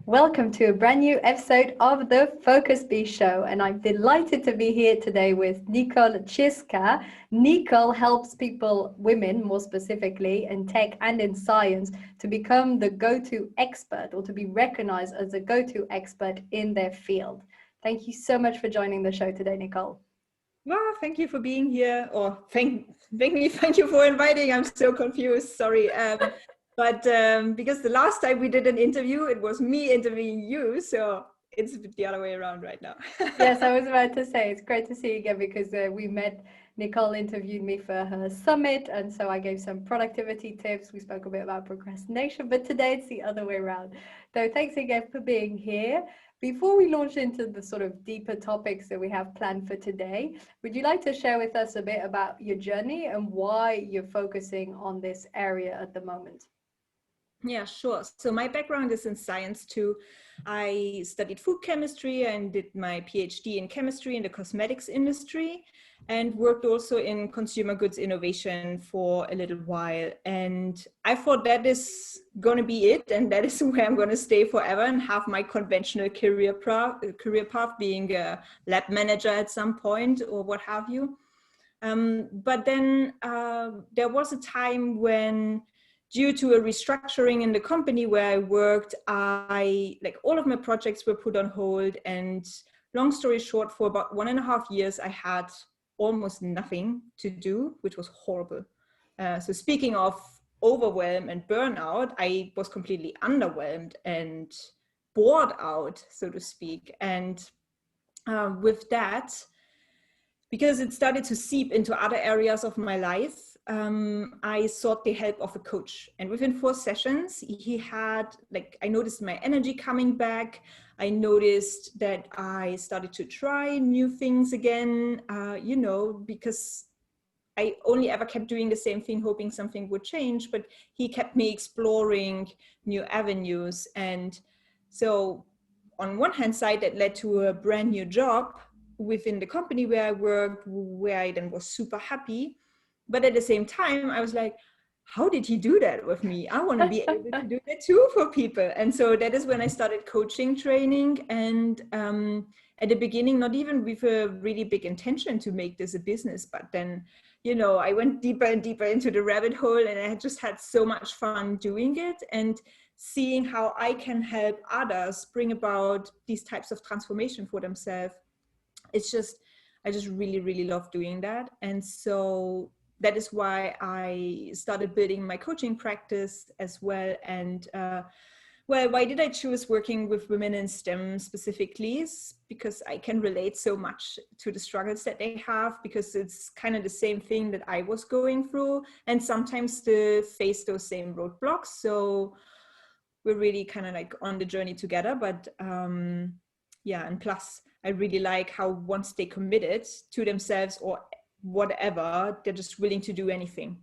Welcome to a brand new episode of the Focus Bee Show, and I'm delighted to be here today with Nicole Tschierske. Nicole helps people, women more specifically, in tech and in science to become the go-to expert or to be recognized as a go-to expert in their field. Thank you so much for joining the show today, Nicole. Well, thank you for being here, or thank you for inviting. I'm so confused, sorry. But because the last time we did an interview, it was me interviewing you, so it's the other way around right now. Yes, I was about to say, it's great to see you again because we met, Nicole interviewed me for her summit, and so I gave some productivity tips. We spoke a bit about procrastination, but today it's the other way around. So thanks again for being here. Before we launch into the sort of deeper topics that we have planned for today, would you like to share with us a bit about your journey and why you're focusing on this area at the moment? Yeah, sure. So my background is in science too. I studied food chemistry and did my PhD in chemistry in the cosmetics industry, and worked also in consumer goods innovation for a little while. And I thought that is going to be it, and that is where I'm going to stay forever and have my conventional career path, being a lab manager at some point or what have you. But then there was a time when, due to a restructuring in the company where I worked, all of my projects were put on hold. And long story short, for about 1.5 years, I had almost nothing to do, which was horrible. So speaking of overwhelm and burnout, I was completely underwhelmed and bored out, so to speak. And with that, because it started to seep into other areas of my life, I sought the help of a coach. And within 4 sessions, I noticed my energy coming back. I noticed that I started to try new things again, because I only ever kept doing the same thing, hoping something would change, but he kept me exploring new avenues. And so on one hand side, that led to a brand new job within the company where I worked, where I then was super happy. But at the same time, I was like, how did he do that with me? I want to be able to do that too for people. And so that is when I started coaching training. And at the beginning, not even with a really big intention to make this a business, but then, I went deeper and deeper into the rabbit hole, and I just had so much fun doing it and seeing how I can help others bring about these types of transformation for themselves. I just really, really love doing that. And so that is why I started building my coaching practice as well. And why did I choose working with women in STEM specifically? Because I can relate so much to the struggles that they have, because it's kind of the same thing that I was going through, and sometimes to face those same roadblocks. So we're really kind of like on the journey together. But and plus I really like how once they committed to themselves or whatever, they're just willing to do anything,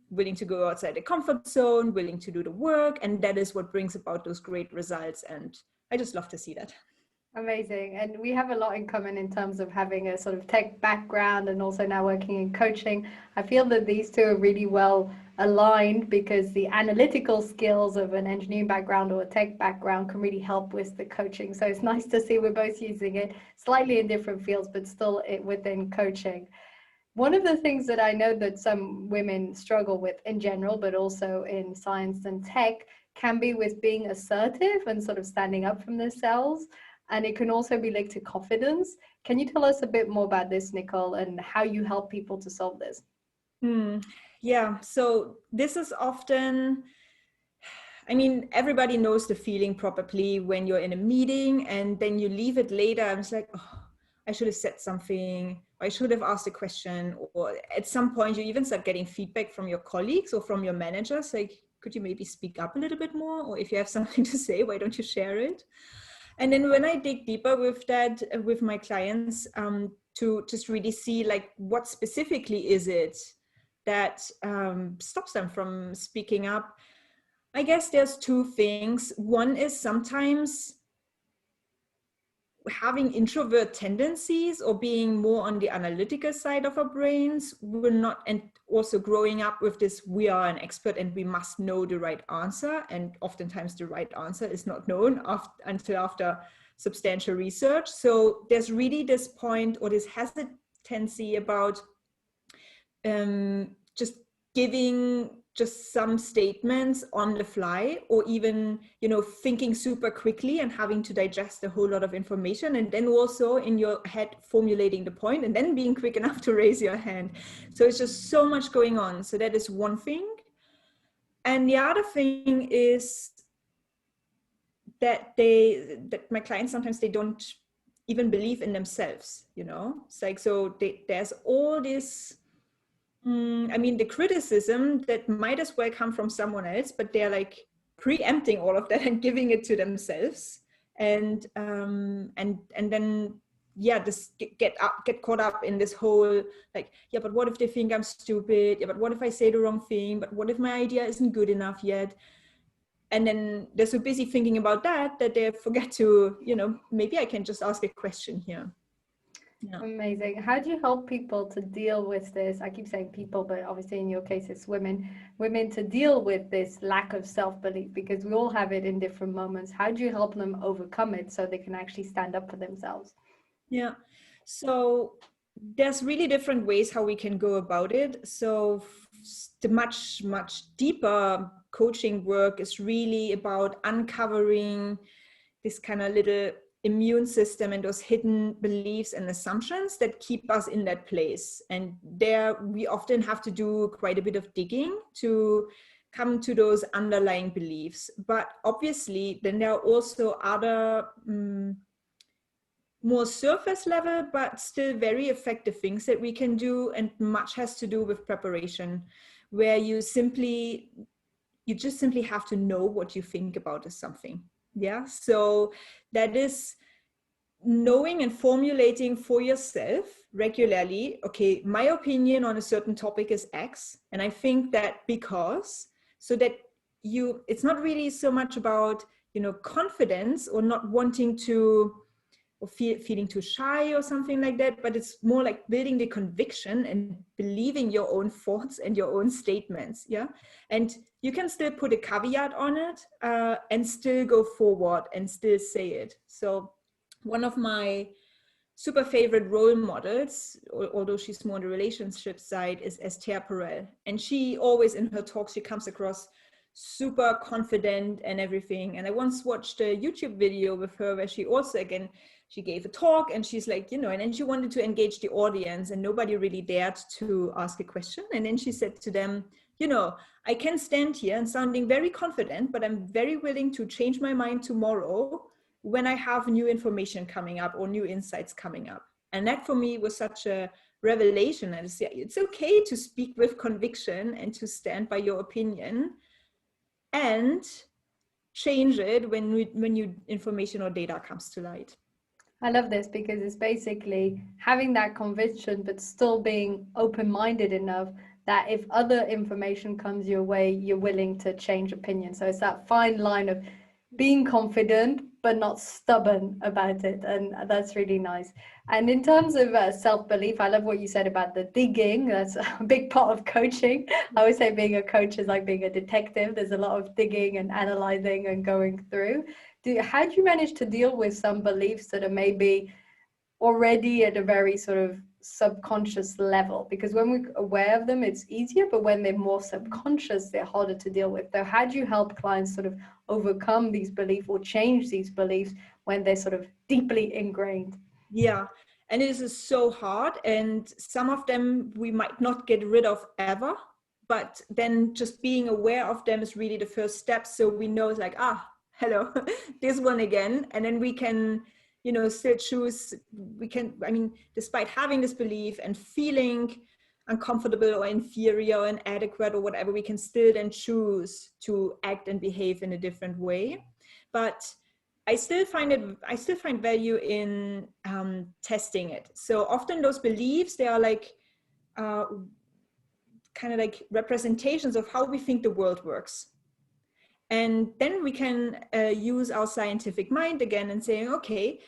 willing to go outside the comfort zone, willing to do the work. And that is what brings about those great results. And I just love to see that. Amazing. And we have a lot in common in terms of having a sort of tech background and also now working in coaching. I feel that these two are really well aligned because the analytical skills of an engineering background or a tech background can really help with the coaching. So it's nice to see we're both using it slightly in different fields, but still within coaching. One of the things that I know that some women struggle with in general, but also in science and tech, can be with being assertive and sort of standing up for themselves. And it can also be linked to confidence. Can you tell us a bit more about this, Nicole, and how you help people to solve this? Yeah, so this is often, everybody knows the feeling probably when you're in a meeting and then you leave it later and it's like, oh, I should have said something, or I should have asked a question, or at some point you even start getting feedback from your colleagues or from your managers, like, could you maybe speak up a little bit more? Or if you have something to say, why don't you share it? And then when I dig deeper with that, with my clients, to just really see like what specifically is it that stops them from speaking up, I guess there's 2 things. One is sometimes having introvert tendencies or being more on the analytical side of our brains, also growing up with this, we are an expert and we must know the right answer. And oftentimes the right answer is not known until after substantial research. So there's really this point or this hesitancy about just giving just some statements on the fly, or even, you know, thinking super quickly and having to digest a whole lot of information, and then also in your head formulating the point and then being quick enough to raise your hand. So it's just so much going on. So that is one thing. And the other thing is that my clients, sometimes they don't even believe in themselves, you know. It's like, so there's all this, I mean, the criticism that might as well come from someone else, but they're like preempting all of that and giving it to themselves. And then, yeah, just get caught up in this whole, like, yeah, but what if they think I'm stupid? Yeah, but what if I say the wrong thing? But what if my idea isn't good enough yet? And then they're so busy thinking about that they forget to, you know, maybe I can just ask a question here. Yeah. Amazing. How do you help people to deal with this? I keep saying people, but obviously in your case it's women to deal with this lack of self-belief, because we all have it in different moments. How do you help them overcome it so they can actually stand up for themselves? Yeah. So there's really different ways how we can go about it. So the much deeper coaching work is really about uncovering this kind of little immune system and those hidden beliefs and assumptions that keep us in that place. And there we often have to do quite a bit of digging to come to those underlying beliefs. But obviously then there are also other more surface level but still very effective things that we can do, and much has to do with preparation, where you just simply have to know what you think about something. Yeah, so that is knowing and formulating for yourself regularly, okay, my opinion on a certain topic is X, and I think that because, so that it's not really so much about, you know, confidence or not wanting to, or feeling too shy or something like that, but it's more like building the conviction and believing your own thoughts and your own statements. Yeah, and you can still put a caveat on it and still go forward and still say it. So one of my super favorite role models, although she's more on the relationship side, is Assertive. And she always in her talks, she comes across super confident and everything. And I once watched a YouTube video with her where she also, again, she gave a talk and she's like, you know, and then she wanted to engage the audience and nobody really dared to ask a question. And then she said to them, you know, I can stand here and sounding very confident, but I'm very willing to change my mind tomorrow when I have new information coming up or new insights coming up. And that for me was such a revelation. And it's okay to speak with conviction and to stand by your opinion and change it when new information or data comes to light. I love this because it's basically having that conviction, but still being open-minded enough that if other information comes your way, you're willing to change opinion. So it's that fine line of being confident, but not stubborn about it. And that's really nice. And in terms of self-belief, I love what you said about the digging. That's a big part of coaching. I always say being a coach is like being a detective. There's a lot of digging and analyzing and going through. How do you manage to deal with some beliefs that are maybe already at a very sort of subconscious level? Because when we're aware of them, it's easier, but when they're more subconscious, they're harder to deal with. So how do you help clients sort of overcome these beliefs or change these beliefs when they're sort of deeply ingrained? Yeah, and it is so hard, and some of them we might not get rid of ever, but then just being aware of them is really the first step. So we know it's like, hello, this one again, and then we can, you know, still choose. We can, I mean, despite having this belief and feeling uncomfortable or inferior or inadequate or whatever, we can still then choose to act and behave in a different way. But I still find value in testing it. So often those beliefs, they are like kind of like representations of how we think the world works. And then we can use our scientific mind again and saying, okay,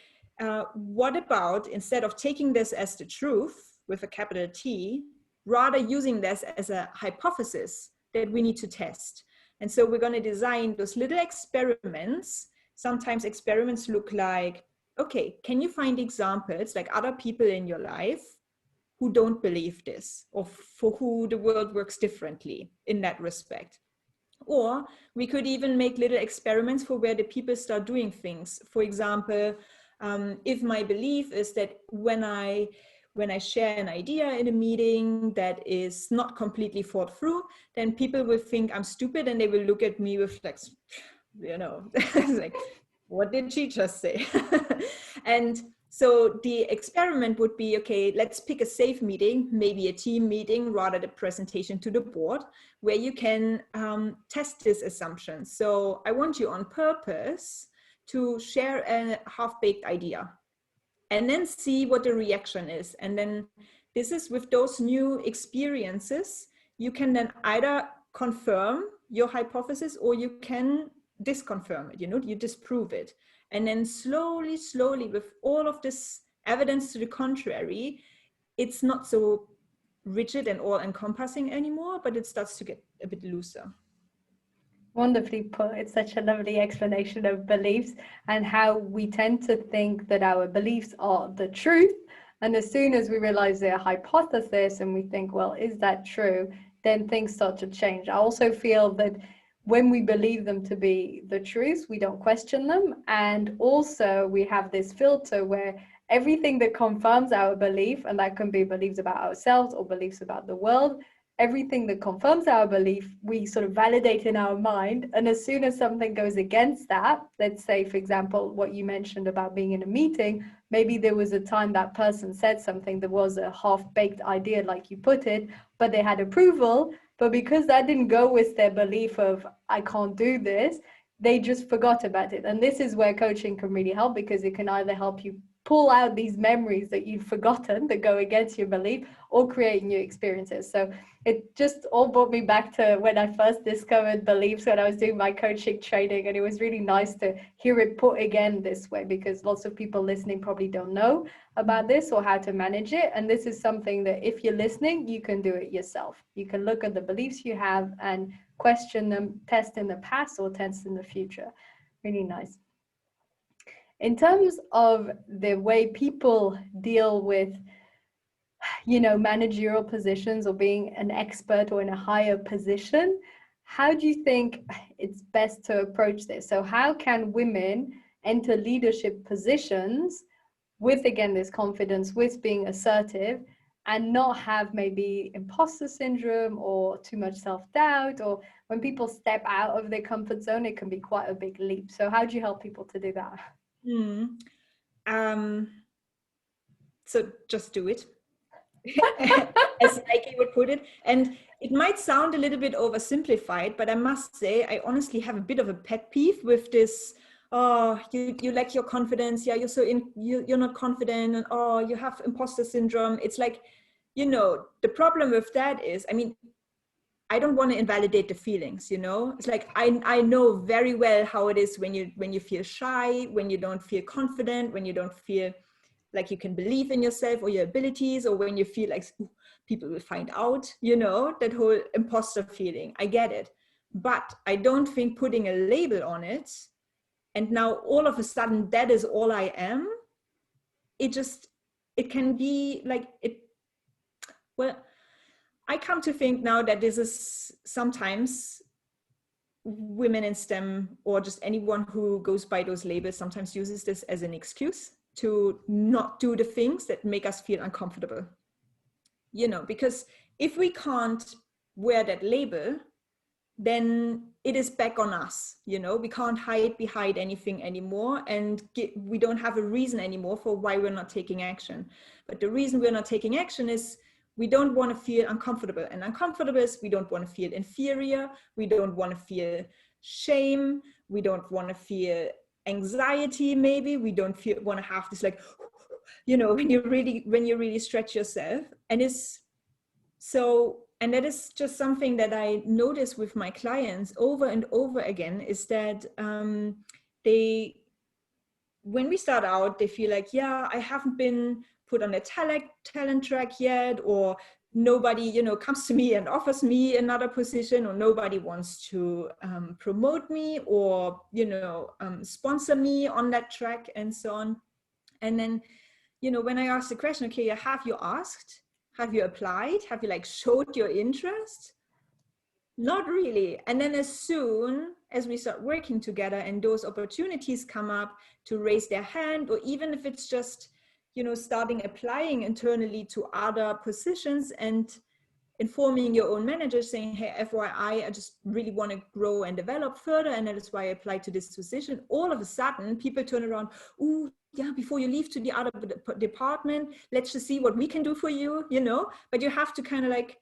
what about, instead of taking this as the truth with a capital T, rather using this as a hypothesis that we need to test. And so we're going to design those little experiments. Sometimes experiments look like, okay, can you find examples like other people in your life who don't believe this, or for who the world works differently in that respect? Or we could even make little experiments for where the people start doing things. For example, if my belief is that when I share an idea in a meeting that is not completely thought through, then people will think I'm stupid and they will look at me with like, you know, like, what did she just say? And so the experiment would be, okay, let's pick a safe meeting, maybe a team meeting, rather the presentation to the board, where you can test this assumption. So I want you on purpose to share a half-baked idea and then see what the reaction is. And then this is with those new experiences, you can then either confirm your hypothesis or you can disconfirm it, you know, you disprove it. And then slowly, slowly, with all of this evidence to the contrary, it's not so rigid and all-encompassing anymore, but it starts to get a bit looser. Wonderfully put. It's such a lovely explanation of beliefs and how we tend to think that our beliefs are the truth. And as soon as we realize they're a hypothesis and we think, well, is that true? Then things start to change. I also feel that when we believe them to be the truth, we don't question them. And also we have this filter where everything that confirms our belief, and that can be beliefs about ourselves or beliefs about the world, everything that confirms our belief, we sort of validate in our mind. And as soon as something goes against that, let's say, for example, what you mentioned about being in a meeting, maybe there was a time that person said something that was a half-baked idea, like you put it, but they had approval. But because that didn't go with their belief of, I can't do this, they just forgot about it. And this is where coaching can really help, because it can either help you pull out these memories that you've forgotten that go against your belief, or create new experiences. So it just all brought me back to when I first discovered beliefs when I was doing my coaching training. And it was really nice to hear it put again this way, because lots of people listening probably don't know about this or how to manage it. And this is something that if you're listening, you can do it yourself. You can look at the beliefs you have and question them, test in the past or test in the future. Really nice. In terms of the way people deal with, you know, managerial positions or being an expert or in a higher position, how do you think it's best to approach this? So how can women enter leadership positions with, again, this confidence, with being assertive, and not have maybe imposter syndrome or too much self-doubt? Or when people step out of their comfort zone, it can be quite a big leap. So how do you help people to do that? So just do it. As Nike would put it. And it might sound a little bit oversimplified, but I must say, I honestly have a bit of a pet peeve with this. Oh, you lack your confidence. Yeah, you're not confident, and oh, you have imposter syndrome. It's like, you know, the problem with that is, I mean, I don't want to invalidate the feelings, you know. It's like I know very well how it is when you feel shy, when you don't feel confident, when you don't feel like you can believe in yourself or your abilities, or when you feel like people will find out, you know, that whole imposter feeling. I get it. But I don't think putting a label on it and now all of a sudden that is all I am, it can be like it. Well, I come to think now that this is sometimes women in STEM, or just anyone who goes by those labels, sometimes uses this as an excuse to not do the things that make us feel uncomfortable. You know, because if we can't wear that label, then it is back on us. You know, we can't hide behind anything anymore, and we don't have a reason anymore for why we're not taking action. But the reason we're not taking action is we don't want to feel uncomfortable, and uncomfortable is we don't want to feel inferior, we don't want to feel shame, we don't want to feel anxiety, maybe we don't want to have this, like, you know, when you really stretch yourself. And it's so, and that is just something that I notice with my clients over and over again, is that when we start out, they feel like, yeah, I haven't been put on a talent track yet, or nobody, you know, comes to me and offers me another position, or nobody wants to promote me or, you know, sponsor me on that track and so on. And then, you know, when I ask the question, okay, have you asked? Have you applied? Have you like showed your interest? Not really. And then as soon as we start working together and those opportunities come up to raise their hand, or even if it's just, you know, starting applying internally to other positions and informing your own manager saying, hey, FYI, I just really want to grow and develop further, and that is why I applied to this position. All of a sudden, people turn around, ooh, yeah, before you leave to the other department, let's just see what we can do for you, you know. But you have to kind of like,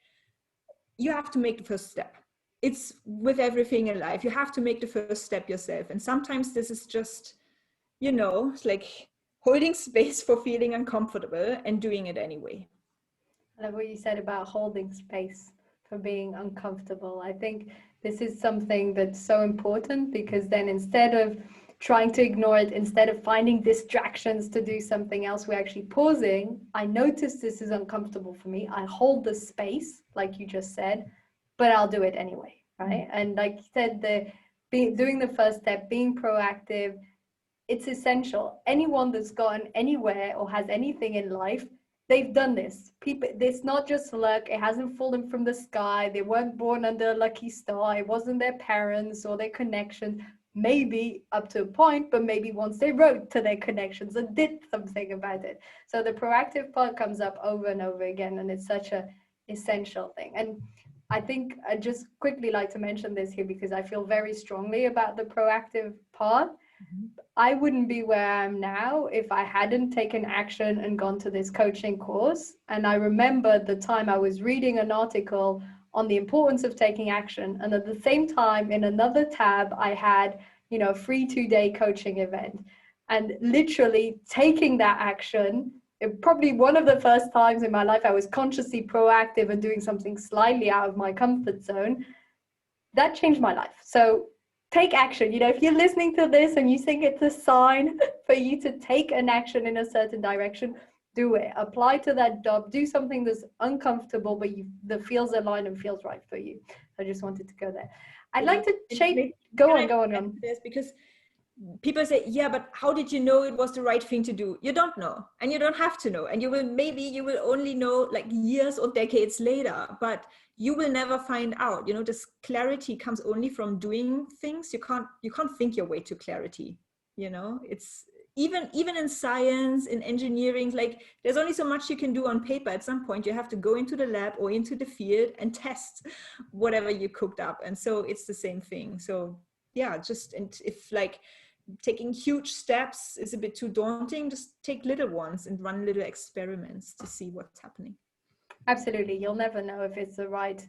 you have to make the first step. It's with everything in life. You have to make the first step yourself. And sometimes this is just, you know, it's like holding space for feeling uncomfortable and doing it anyway. I love what you said about holding space for being uncomfortable. I think this is something that's so important, because then instead of trying to ignore it, instead of finding distractions to do something else, we're actually pausing. I notice this is uncomfortable for me. I hold the space, like you just said, but I'll do it anyway, right? And like you said, doing the first step, being proactive, it's essential. Anyone that's gotten anywhere or has anything in life, they've done this. People, it's not just luck. It hasn't fallen from the sky. They weren't born under a lucky star. It wasn't their parents or their connections. Maybe up to a point, but maybe once they wrote to their connections and did something about it. So the proactive part comes up over and over again, and it's such a essential thing. And I think I just quickly like to mention this here, because I feel very strongly about the proactive part. I wouldn't be where I am now if I hadn't taken action and gone to this coaching course. And I remember the time I was reading an article on the importance of taking action. And at the same time, in another tab, I had, you know, a free 2-day coaching event. And literally taking that action, probably one of the first times in my life I was consciously proactive and doing something slightly out of my comfort zone, that changed my life. So take action. You know, if you're listening to this and you think it's a sign for you to take an action in a certain direction, do it. Apply to that job. Do something that's uncomfortable, but that feels aligned and feels right for you. I just wanted to go there. I'd like to change. Go on. Because people say, yeah, but how did you know it was the right thing to do? You don't know, and you don't have to know, and you will only know like years or decades later, but you will never find out. You know, this clarity comes only from doing things. You can't think your way to clarity. You know, it's even in science, in engineering, like there's only so much you can do on paper. At some point you have to go into the lab or into the field and test whatever you cooked up. And so it's the same thing. So yeah, just, and if like taking huge steps is a bit too daunting, just take little ones and run little experiments to see what's happening. Absolutely. You'll never know if it's the right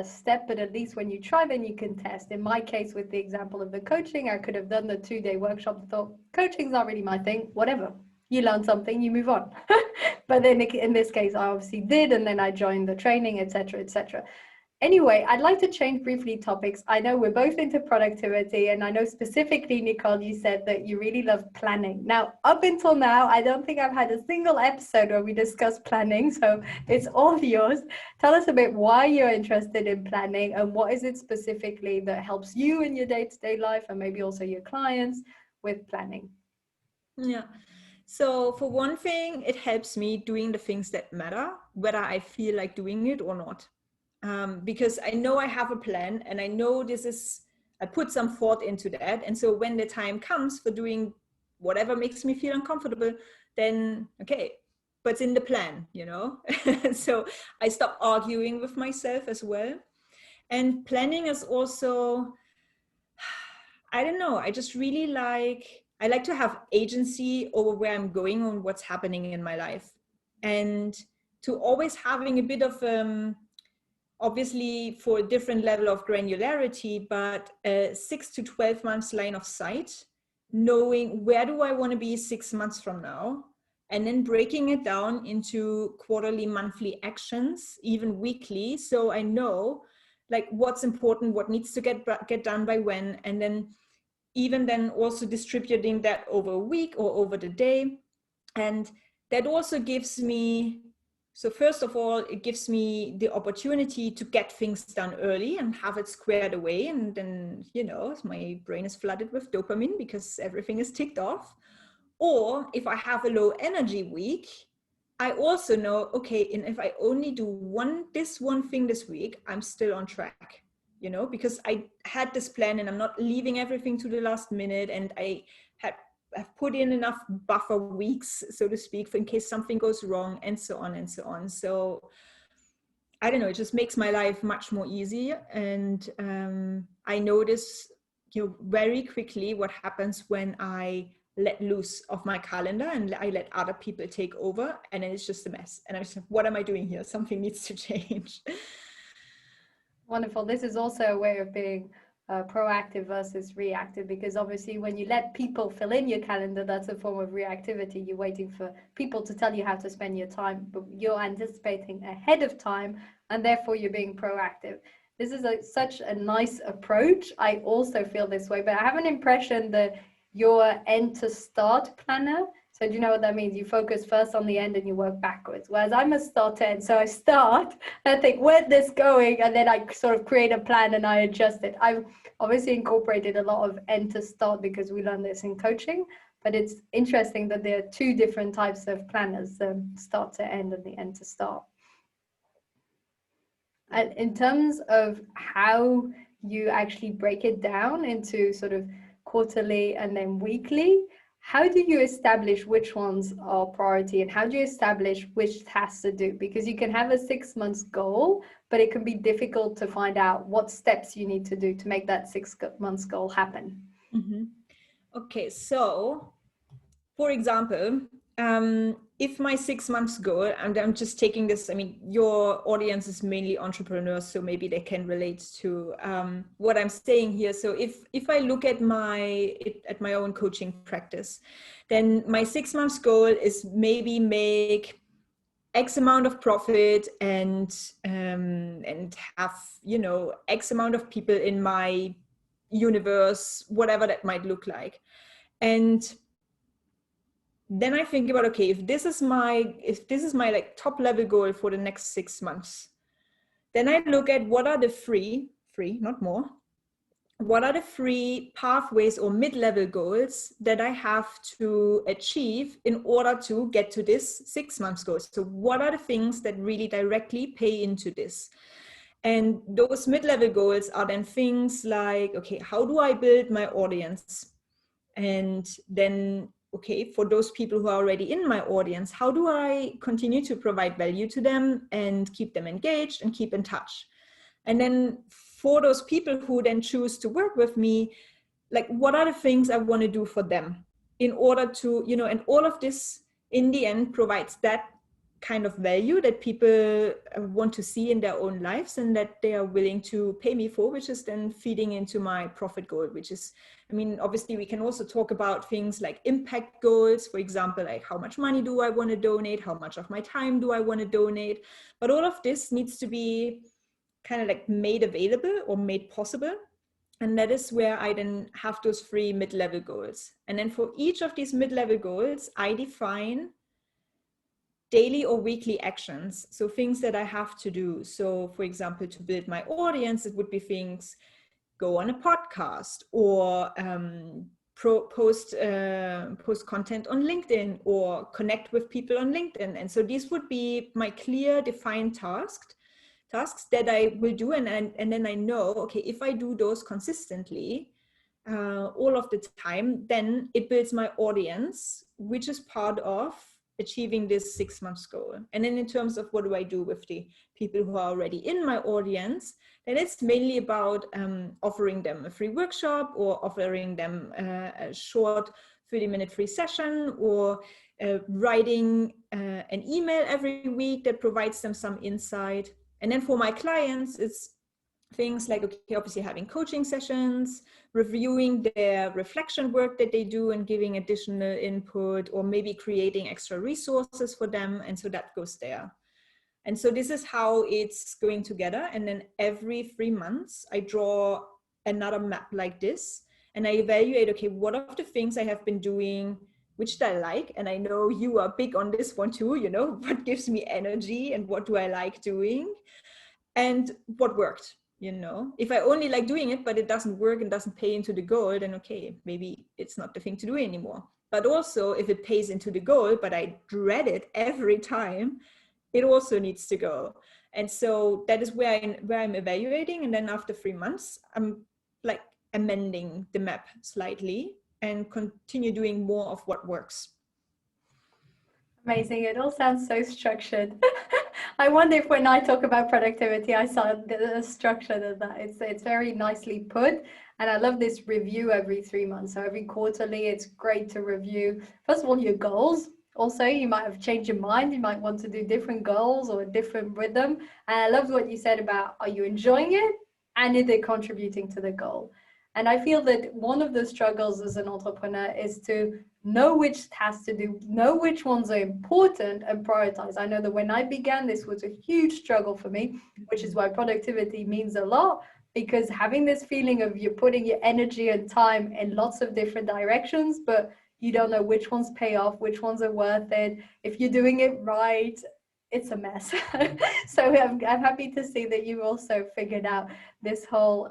step, but at least when you try, then you can test. In my case, with the example of the coaching, I could have done the 2-day workshop and thought, coaching's not really my thing, whatever. You learn something, you move on. But then in this case, I obviously did, and then I joined the training, etc., etc. Anyway, I'd like to change briefly topics. I know we're both into productivity, and I know specifically, Nicole, you said that you really love planning. Now, up until now, I don't think I've had a single episode where we discuss planning, so it's all yours. Tell us a bit why you're interested in planning, and what is it specifically that helps you in your day-to-day life, and maybe also your clients with planning. Yeah. So for one thing, it helps me doing the things that matter, whether I feel like doing it or not. Because I know I have a plan, and I know I put some thought into that. And so when the time comes for doing whatever makes me feel uncomfortable, then okay, but it's in the plan, you know? So I stop arguing with myself as well. And planning is also, I don't know, I just really I like to have agency over where I'm going and what's happening in my life. And to always having a bit of, obviously for a different level of granularity, but a 6 to 12 months line of sight, knowing where do I want to be 6 months from now, and then breaking it down into quarterly, monthly actions, even weekly. So I know like what's important, what needs to get done by when, and then even then also distributing that over a week or over the day. And that also gives me So first of all, it gives me the opportunity to get things done early and have it squared away. And then, you know, my brain is flooded with dopamine because everything is ticked off. Or if I have a low energy week, I also know, okay, and if I only do this one thing this week, I'm still on track, you know, because I had this plan and I'm not leaving everything to the last minute. And I've put in enough buffer weeks, so to speak, for in case something goes wrong, and so on and so on. So I don't know, it just makes my life much more easy. And I notice, you know, very quickly what happens when I let loose of my calendar and I let other people take over, and then it's just a mess. And I'm just like, what am I doing here? Something needs to change. Wonderful. This is also a way of being proactive versus reactive, because obviously when you let people fill in your calendar, that's a form of reactivity. You're waiting for people to tell you how to spend your time, but you're anticipating ahead of time, and therefore you're being proactive. This is such a nice approach. I also feel this way, but I have an impression that you're end to start planner. So do you know what that means? You focus first on the end and you work backwards. Whereas I'm a start to end. So I start and I think, where's this going? And then I sort of create a plan and I adjust it. I've obviously incorporated a lot of end to start because we learn this in coaching. But it's interesting that there are two different types of planners, the start to end and the end to start. And in terms of how you actually break it down into sort of quarterly and then weekly, how do you establish which ones are priority, and how do you establish which tasks to do? Because you can have a 6 months goal, but it can be difficult to find out what steps you need to do to make that 6 months goal happen. Mm-hmm. Okay, so for example, if my 6 months goal, and I'm just taking this, I mean, your audience is mainly entrepreneurs, so maybe they can relate to what I'm saying here. So if I look at my own coaching practice, then my 6 months goal is maybe make X amount of profit and have, you know, X amount of people in my universe, whatever that might look like. And then I think about, okay, if this is my like top level goal for the next 6 months, then I look at what are the free, not more, what are the free pathways or mid-level goals that I have to achieve in order to get to this 6 months goal. So what are the things that really directly pay into this? And those mid-level goals are then things like, okay, how do I build my audience? And then, okay, for those people who are already in my audience, how do I continue to provide value to them and keep them engaged and keep in touch? And then for those people who then choose to work with me, like, what are the things I want to do for them in order to, you know, and all of this in the end provides that kind of value that people want to see in their own lives and that they are willing to pay me for, which is then feeding into my profit goal, which is, I mean, obviously we can also talk about things like impact goals, for example, like how much money do I want to donate? How much of my time do I want to donate? But all of this needs to be kind of like made available or made possible. And that is where I then have those 3 mid-level goals. And then for each of these mid-level goals, I define daily or weekly actions. So things that I have to do. So for example, to build my audience, it would be things, go on a podcast or post content on LinkedIn or connect with people on LinkedIn. And so these would be my clear defined tasks that I will do. And then I know, okay, if I do those consistently, all of the time, then it builds my audience, which is part of achieving this 6 months goal. And then in terms of what do I do with the people who are already in my audience, then it's mainly about offering them a free workshop or offering them a short 30-minute free session or writing an email every week that provides them some insight. And then for my clients, it's things like, okay, obviously having coaching sessions, reviewing their reflection work that they do and giving additional input, or maybe creating extra resources for them. And so that goes there. And so this is how it's going together. And then every 3 months, I draw another map like this. And I evaluate, okay, what are the things I have been doing which do I like? And I know you are big on this one too, you know, what gives me energy and what do I like doing and what worked, you know. If I only like doing it, but it doesn't work and doesn't pay into the goal, then okay, maybe it's not the thing to do anymore. But also if it pays into the goal, but I dread it every time, it also needs to go. And so that is where I'm evaluating. And then after 3 months, I'm like amending the map slightly and continue doing more of what works. Amazing. It all sounds so structured. I wonder if when I talk about productivity, I saw the structure of that. It's very nicely put. And I love this review every 3 months. So every quarterly, it's great to review, first of all, your goals. Also, you might have changed your mind. You might want to do different goals or a different rhythm. And I loved what you said about, are you enjoying it? And is it contributing to the goal? And I feel that one of the struggles as an entrepreneur is to know which tasks to do, know which ones are important and prioritize. I know that when I began, this was a huge struggle for me, which is why productivity means a lot, because having this feeling of you're putting your energy and time in lots of different directions, but you don't know which ones pay off, which ones are worth it. If you're doing it right, it's a mess. So I'm happy to see that you've also figured out this whole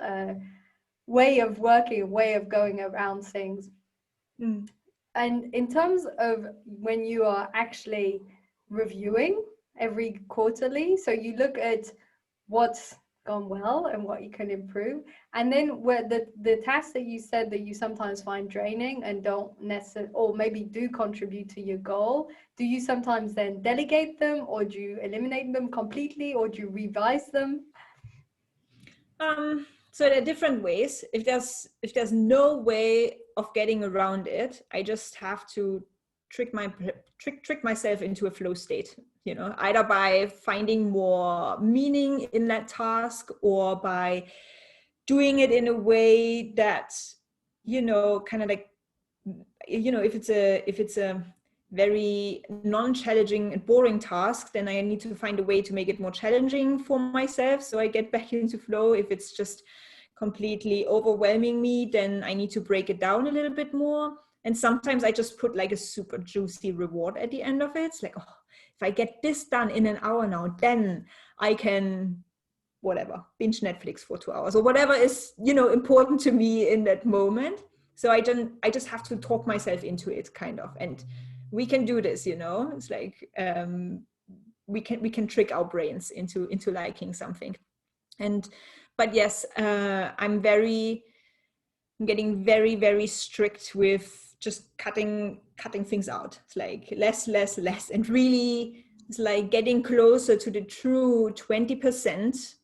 way of working, way of going around things. And in terms of when you are actually reviewing every quarterly, so you look at what's gone well and what you can improve. And then where the tasks that you said that you sometimes find draining and don't necessarily, or maybe do contribute to your goal, do you sometimes then delegate them, or do you eliminate them completely, or do you revise them? So there are different ways. If there's no way of getting around it, I just have to trick myself into a flow state, you know, either by finding more meaning in that task or by doing it in a way that, you know, kind of like, you know, if it's a very non-challenging and boring task, then I need to find a way to make it more challenging for myself so I get back into flow. If it's just completely overwhelming me, then I need to break it down a little bit more. And sometimes I just put like a super juicy reward at the end of it. It's like, oh, if I get this done in an hour now, then I can whatever, binge Netflix for 2 hours or whatever is, you know, important to me in that moment. So I just have to talk myself into it, kind of. And we can do this, you know. It's like we can trick our brains into liking something. And but yes, I'm getting very, very strict with just cutting things out. It's like less, and really it's like getting closer to the true 20%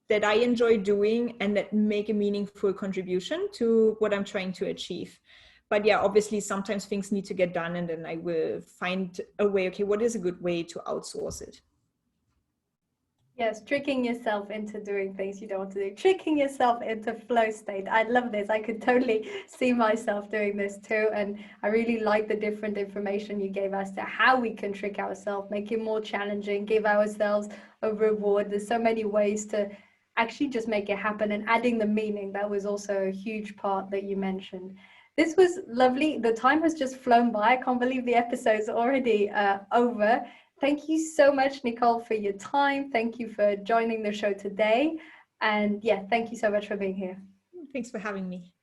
that I enjoy doing and that make a meaningful contribution to what I'm trying to achieve. But yeah, obviously sometimes things need to get done, and then I will find a way, okay, what is a good way to outsource it? Yes, tricking yourself into doing things you don't want to do, tricking yourself into flow state. I love this. I could totally see myself doing this too. And I really like the different information you gave us to how we can trick ourselves, make it more challenging, give ourselves a reward. There's so many ways to actually just make it happen, and adding the meaning. That was also a huge part that you mentioned. This was lovely. The time has just flown by. I can't believe the episode's already over. Thank you so much, Nicole, for your time. Thank you for joining the show today. And yeah, thank you so much for being here. Thanks for having me.